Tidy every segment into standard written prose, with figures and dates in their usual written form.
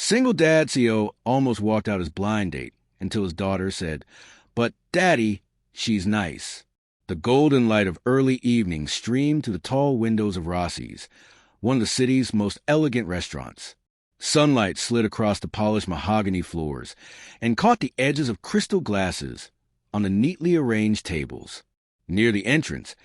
Single dad CO almost walked out his blind date until his daughter said, "But, Daddy, she's nice." The golden light of early evening streamed through the tall windows of Rossi's, one of the city's most elegant restaurants. Sunlight slid across the polished mahogany floors and caught the edges of crystal glasses on the neatly arranged tables. Near the entrance,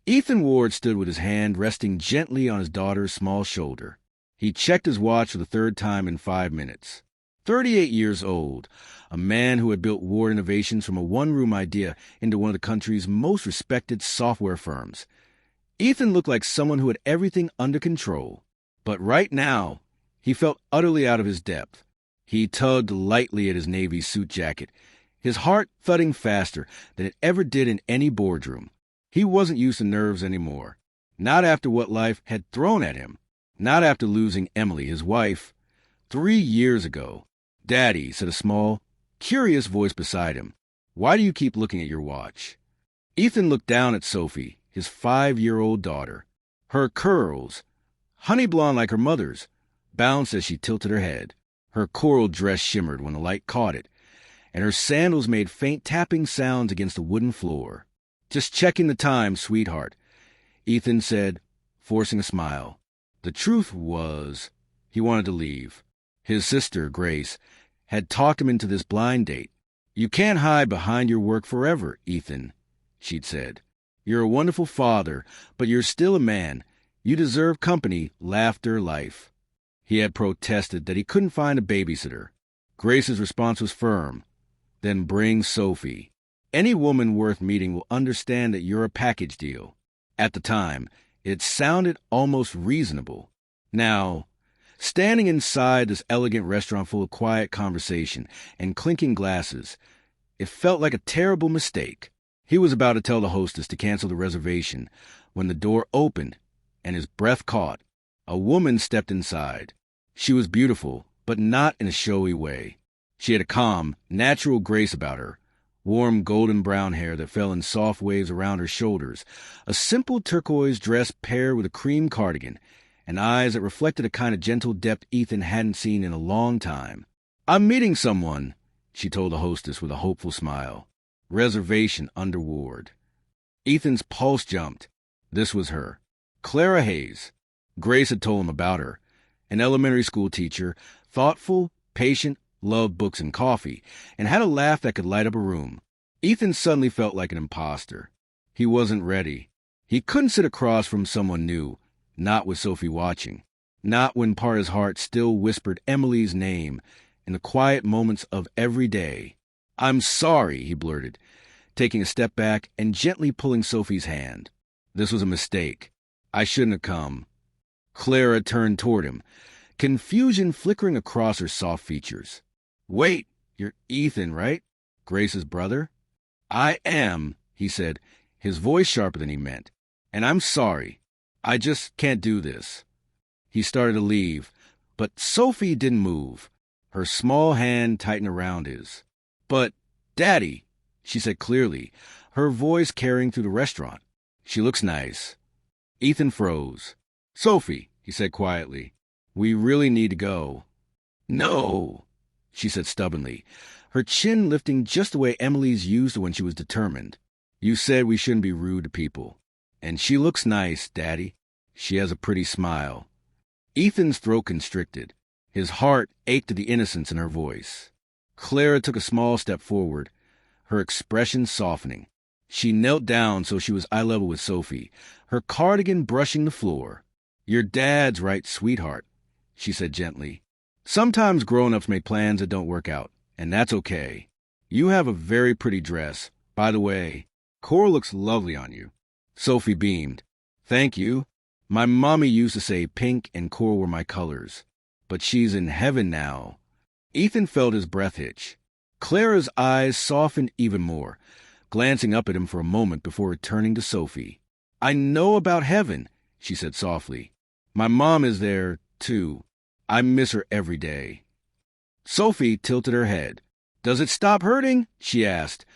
Ethan Ward stood with his hand resting gently on his daughter's small shoulder. He checked his watch for the third time in 5 minutes. 38 years old, a man who had built Ward Innovations from a one-room idea into one of the country's most respected software firms. Ethan looked like someone who had everything under control. But right now, he felt utterly out of his depth. He tugged lightly at his navy suit jacket, his heart thudding faster than it ever did in any boardroom. He wasn't used to nerves anymore. Not after what life had thrown at him. Not after losing Emily, his wife, 3 years ago. "Daddy," said a small, curious voice beside him. "Why do you keep looking at your watch?" Ethan looked down at Sophie, his 5-year-old daughter. Her curls, honey blonde like her mother's, bounced as she tilted her head. Her coral dress shimmered when the light caught it, and her sandals made faint tapping sounds against the wooden floor. "Just checking the time, sweetheart," Ethan said, forcing a smile. The truth was, he wanted to leave. His sister, Grace, had talked him into this blind date. "You can't hide behind your work forever, Ethan," she'd said. "You're a wonderful father, but you're still a man. You deserve company, laughter, life." He had protested that he couldn't find a babysitter. Grace's response was firm. "Then bring Sophie. Any woman worth meeting will understand that you're a package deal." At the time, it sounded almost reasonable. Now, standing inside this elegant restaurant full of quiet conversation and clinking glasses, it felt like a terrible mistake. He was about to tell the hostess to cancel the reservation when the door opened and his breath caught. A woman stepped inside. She was beautiful, but not in a showy way. She had a calm, natural grace about her, warm golden brown hair that fell in soft waves around her shoulders, a simple turquoise dress paired with a cream cardigan, and eyes that reflected a kind of gentle depth Ethan hadn't seen in a long time. "I'm meeting someone," she told the hostess with a hopeful smile. "Reservation under Ward." Ethan's pulse jumped. This was her. Clara Hayes. Grace had told him about her. An elementary school teacher, thoughtful, patient, loved books and coffee, and had a laugh that could light up a room. Ethan suddenly felt like an imposter. He wasn't ready. He couldn't sit across from someone new, not with Sophie watching, not when part of his heart still whispered Emily's name in the quiet moments of every day. "I'm sorry," he blurted, taking a step back and gently pulling Sophie's hand. "This was a mistake. I shouldn't have come." Clara turned toward him, confusion flickering across her soft features. "Wait, you're Ethan, right? Grace's brother?" "I am," he said, his voice sharper than he meant. "And I'm sorry. I just can't do this." He started to leave, but Sophie didn't move. Her small hand tightened around his. "But, Daddy," she said clearly, her voice carrying through the restaurant. "She looks nice." Ethan froze. "Sophie," he said quietly, "we really need to go." "No," she said stubbornly, her chin lifting just the way Emily's used to when she was determined. "You said we shouldn't be rude to people. And she looks nice, Daddy. She has a pretty smile." Ethan's throat constricted. His heart ached at the innocence in her voice. Clara took a small step forward, her expression softening. She knelt down so she was eye level with Sophie, her cardigan brushing the floor. "Your dad's right, sweetheart," she said gently. "Sometimes grown-ups make plans that don't work out, and that's okay. You have a very pretty dress. By the way, coral looks lovely on you." Sophie beamed. "Thank you. My mommy used to say pink and coral were my colors. But she's in heaven now." Ethan felt his breath hitch. Clara's eyes softened even more, glancing up at him for a moment before returning to Sophie. "I know about heaven," she said softly. "My mom is there, too. I miss her every day." Sophie tilted her head. "Does it stop hurting?" she asked,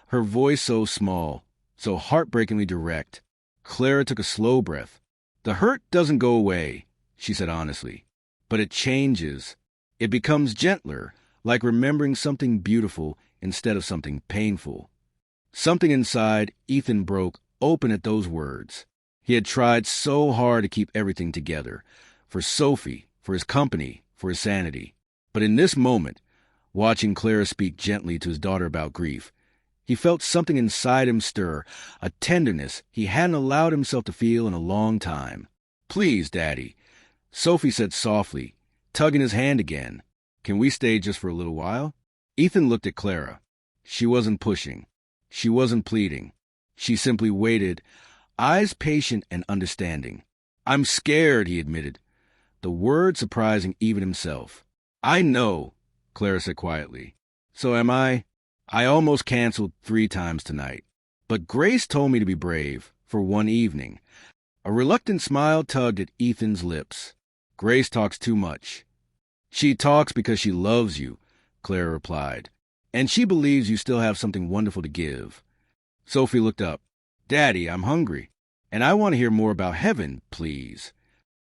her voice so small, so heartbreakingly direct. Clara took a slow breath. "The hurt doesn't go away," she said honestly, "but it changes. It becomes gentler, like remembering something beautiful instead of something painful. Something inside Ethan broke open at those words. He had tried so hard to keep everything together, for Sophie, for his company, for his sanity. But in this moment, watching Clara speak gently to his daughter about grief, he felt something inside him stir, a tenderness he hadn't allowed himself to feel in a long time. "Please, Daddy," Sophie said softly, tugging his hand again. "Can we stay just for a little while?" Ethan looked at Clara. She wasn't pushing. She wasn't pleading. She simply waited, eyes patient and understanding. "I'm scared," he admitted, the word surprising even himself. "I know," Clara said quietly. "So am I. I almost canceled 3 times tonight. But Grace told me to be brave for one evening." A reluctant smile tugged at Ethan's lips. "Grace talks too much." "She talks because she loves you," Clara replied. "And she believes you still have something wonderful to give." Sophie looked up. "Daddy, I'm hungry. And I want to hear more about heaven, please."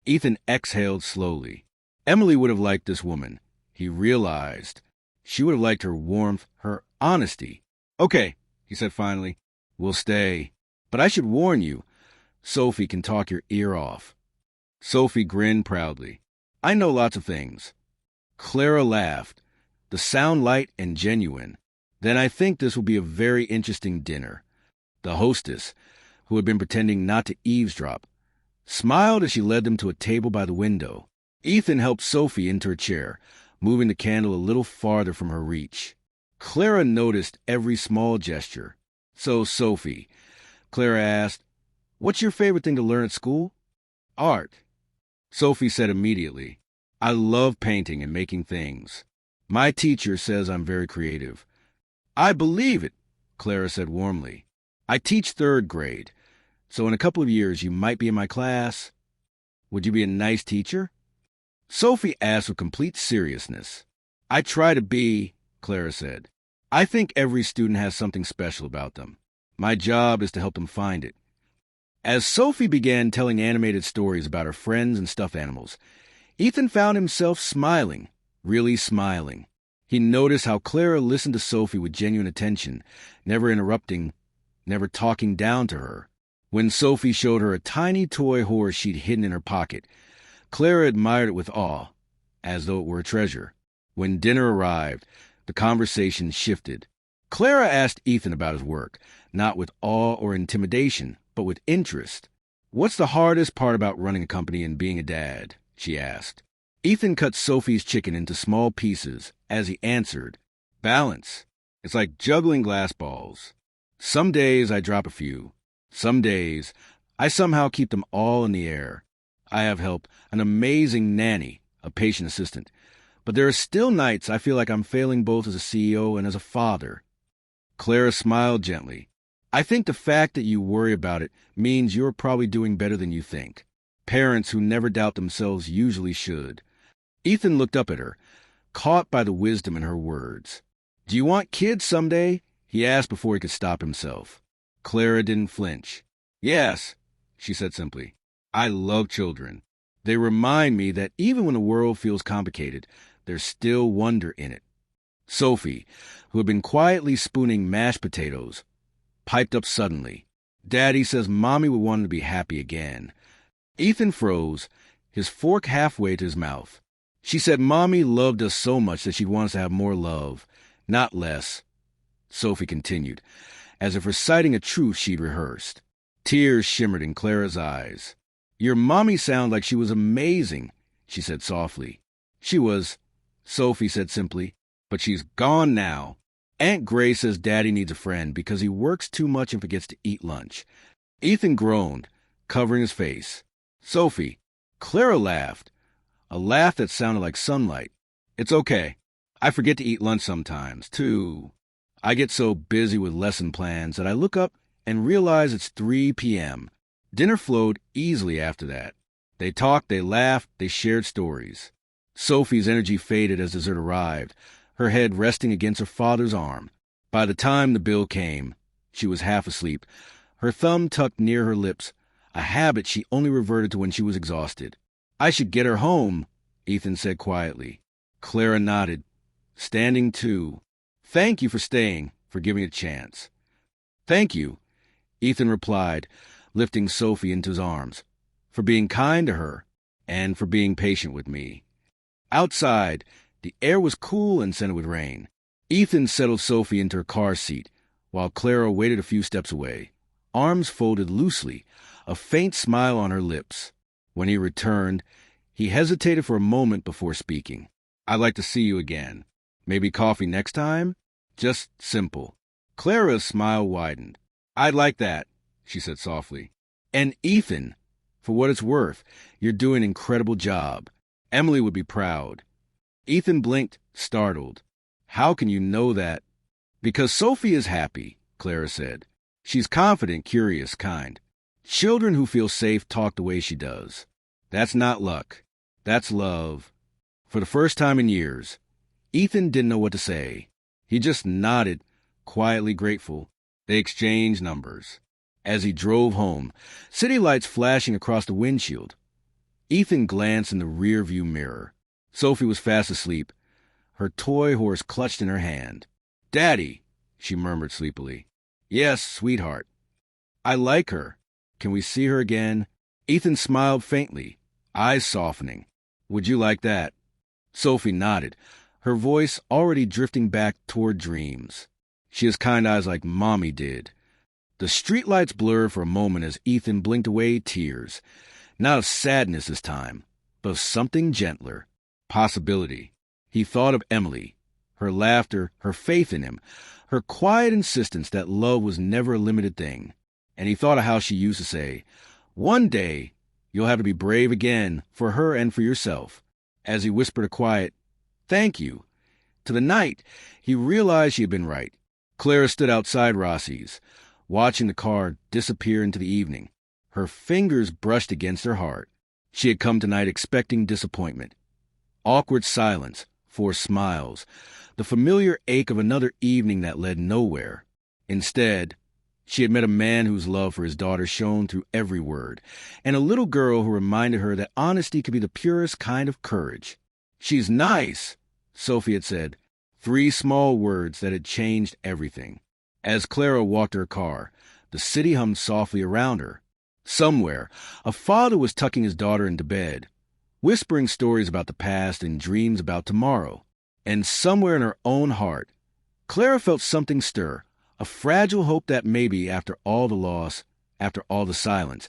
Ethan exhaled slowly. Emily would have liked this woman. He realized. She would have liked her warmth, her honesty. "Okay," he said finally. "We'll stay. But I should warn you, Sophie can talk your ear off." Sophie grinned proudly. "I know lots of things." Clara laughed, the sound light and genuine. "Then I think this will be a very interesting dinner." The hostess, who had been pretending not to eavesdrop, smiled as she led them to a table by the window. Ethan helped Sophie into her chair, moving the candle a little farther from her reach. Clara noticed every small gesture. "So, Sophie," Clara asked, "what's your favorite thing to learn at school?" "Art." Sophie said immediately, "I love painting and making things. My teacher says I'm very creative." "I believe it," Clara said warmly. "I teach 3rd grade, so in a couple of years you might be in my class. Would you be a nice teacher?" Sophie asked with complete seriousness. "I try to be," Clara said. "I think every student has something special about them. My job is to help them find it." As Sophie began telling animated stories about her friends and stuffed animals, Ethan found himself smiling, really smiling. He noticed how Clara listened to Sophie with genuine attention, never interrupting, never talking down to her. When Sophie showed her a tiny toy horse she'd hidden in her pocket, Clara admired it with awe, as though it were a treasure. When dinner arrived, the conversation shifted. Clara asked Ethan about his work, not with awe or intimidation, but with interest. "What's the hardest part about running a company and being a dad?" she asked. Ethan cut Sophie's chicken into small pieces as he answered, "Balance. It's like juggling glass balls. Some days I drop a few. Some days I somehow keep them all in the air. I have help, an amazing nanny, a patient assistant. But there are still nights I feel like I'm failing both as a CEO and as a father." Clara smiled gently. "I think the fact that you worry about it means you're probably doing better than you think. Parents who never doubt themselves usually should." Ethan looked up at her, caught by the wisdom in her words. "Do you want kids someday?" he asked before he could stop himself. Clara didn't flinch. "Yes," she said simply. "I love children. They remind me that even when the world feels complicated, there's still wonder in it." Sophie, who had been quietly spooning mashed potatoes, piped up suddenly. "Daddy says Mommy would want him to be happy again." Ethan froze, his fork halfway to his mouth. "She said Mommy loved us so much that she wants to have more love, not less," Sophie continued, as if reciting a truth she'd rehearsed. Tears shimmered in Clara's eyes. "Your mommy sounded like she was amazing," she said softly. "She was," Sophie said simply, "but she's gone now. Aunt Grace says Daddy needs a friend because he works too much and forgets to eat lunch." Ethan groaned, covering his face. "Sophie," Clara laughed, a laugh that sounded like sunlight. "It's okay. I forget to eat lunch sometimes, too. I get so busy with lesson plans that I look up and realize it's 3 p.m. Dinner flowed easily after that. They talked, they laughed, they shared stories. Sophie's energy faded as dessert arrived, her head resting against her father's arm. By the time the bill came, she was half asleep, her thumb tucked near her lips, a habit she only reverted to when she was exhausted. "I should get her home," Ethan said quietly. Clara nodded, standing too. Thank you for staying, for giving it a chance. Thank you, Ethan replied, lifting Sophie into his arms, for being kind to her and for being patient with me. Outside, the air was cool and scented with rain. Ethan settled Sophie into her car seat, while Clara waited a few steps away, arms folded loosely, a faint smile on her lips. When he returned, he hesitated for a moment before speaking. I'd like to see you again. Maybe coffee next time? Just simple. Clara's smile widened. I'd like that, she said softly. And Ethan, for what it's worth, you're doing an incredible job. Emily would be proud. Ethan blinked, startled. How can you know that? Because Sophie is happy, Clara said. She's confident, curious, kind. Children who feel safe talk the way she does. That's not luck. That's love. For the first time in years, Ethan didn't know what to say. He just nodded, quietly grateful. They exchanged numbers. As he drove home, city lights flashing across the windshield, Ethan glanced in the rear-view mirror. Sophie was fast asleep, her toy horse clutched in her hand. Daddy, she murmured sleepily. Yes, sweetheart. I like her. Can we see her again? Ethan smiled faintly, eyes softening. Would you like that? Sophie nodded, her voice already drifting back toward dreams. She has kind eyes like Mommy did. The streetlights blurred for a moment as Ethan blinked away tears. Not of sadness this time, but of something gentler. Possibility. He thought of Emily, her laughter, her faith in him, her quiet insistence that love was never a limited thing. And he thought of how she used to say, one day, you'll have to be brave again for her and for yourself. As he whispered a quiet, thank you, to the night, he realized she had been right. Clara stood outside Rossi's, watching the car disappear into the evening. Her fingers brushed against her heart. She had come tonight expecting disappointment. Awkward silence, forced smiles, the familiar ache of another evening that led nowhere. Instead, she had met a man whose love for his daughter shone through every word, and a little girl who reminded her that honesty could be the purest kind of courage. She's nice, Sophie had said, 3 small words that had changed everything. As Clara walked her car, the city hummed softly around her. Somewhere, a father was tucking his daughter into bed, whispering stories about the past and dreams about tomorrow. And somewhere in her own heart, Clara felt something stir, a fragile hope that maybe, after all the loss, after all the silence,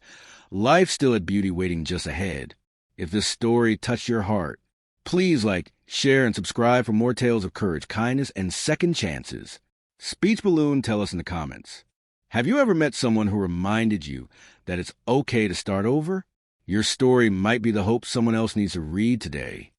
life still had beauty waiting just ahead. If this story touched your heart, please like, share, and subscribe for more tales of courage, kindness, and second chances. Speech Balloon, tell us in the comments. Have you ever met someone who reminded you that it's okay to start over? Your story might be the hope someone else needs to read today.